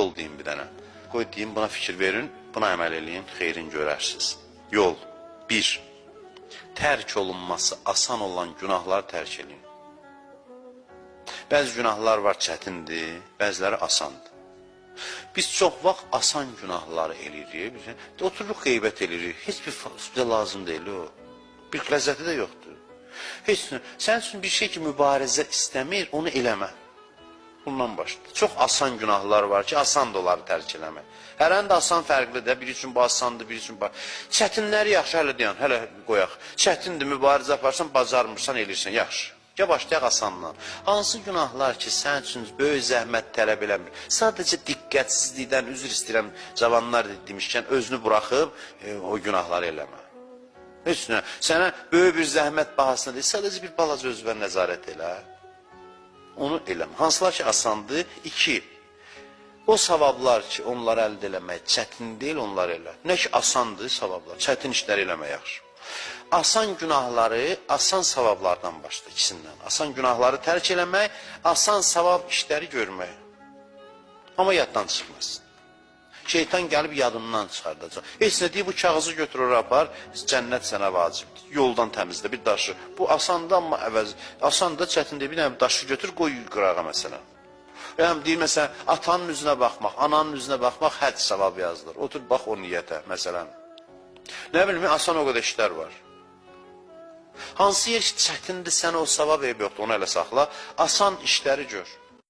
Yol deyim bir dənə. Qoy deyim, buna fikir verin, buna əməl eləyin, xeyrin görərsiniz. Yol. 1. Tərk olunması asan olan günahları tərk eləyin. Bəzi günahlar var, çətindir, bəziləri asandır. Biz çox vaxt asan günahları eləyirik. Otururuq, qeybət eləyirik. Heç bir bizə lazım deyil o. Bir ləzzəti də yoxdur. Heç sənin üçün bir şey ki, mübarizə istəmir, onu eləmə. Bundan başlayır. Çox asan günahlar var ki, asan da onları tərk eləmək. Hərən də asan fərqlidir. Biri üçün bu asandır, biri üçün bu. Çətinləri yaxşı, hələ deyən, hələ qoyaq. Çətindir, mübarizə aparsan, bacarmırsan, eləyirsən, yaxşı. Ya başlayaq asandan. Hansı günahlar ki, sənin üçün böyük zəhmət tələb eləmir. Sadəcə diqqətsizlikdən üzr istəyirəm, cavanlar demişkən, özünü buraxıb o günahları eləmə. Üstünə, sənə böyük bir zəhmət bahasına deyil, sadəcə bir balaca özünə nəzarət elə. Onu eləmə. Hansılar ki, asandır? 2. O savablar ki, onları əldə eləmək çətin deyil, onları elə. Nə ki, asandır savablar, çətin işləri eləmək yaxşı. Asan günahları, asan savablardan başla, ikisindən. Asan günahları tərk eləmək, asan savab işləri görmək. Amma yaddan çıxmasın. Şeytan gəlib yadından çıxardacaq. Heç nə deyib, bu kağızı götürür, apar, cənnət sənə vacibdir. Yoldan təmizlə bir daşı. Bu asandır, amma əvəz, asan da çətindir. Bir dənə daşı götür, qoy qırağa məsələn. Yəni, deyir, məsələn, atanın üzünə baxmaq, ananın üzünə baxmaq, həd savab yazılır. Otur, bax o niyyətə, məsələn. Nə bilmə, asan o qədər işlər var. Hansı yer ki, çətindir, sənə o savab eyb yoxdur, onu elə saxla. Asan işləri gör.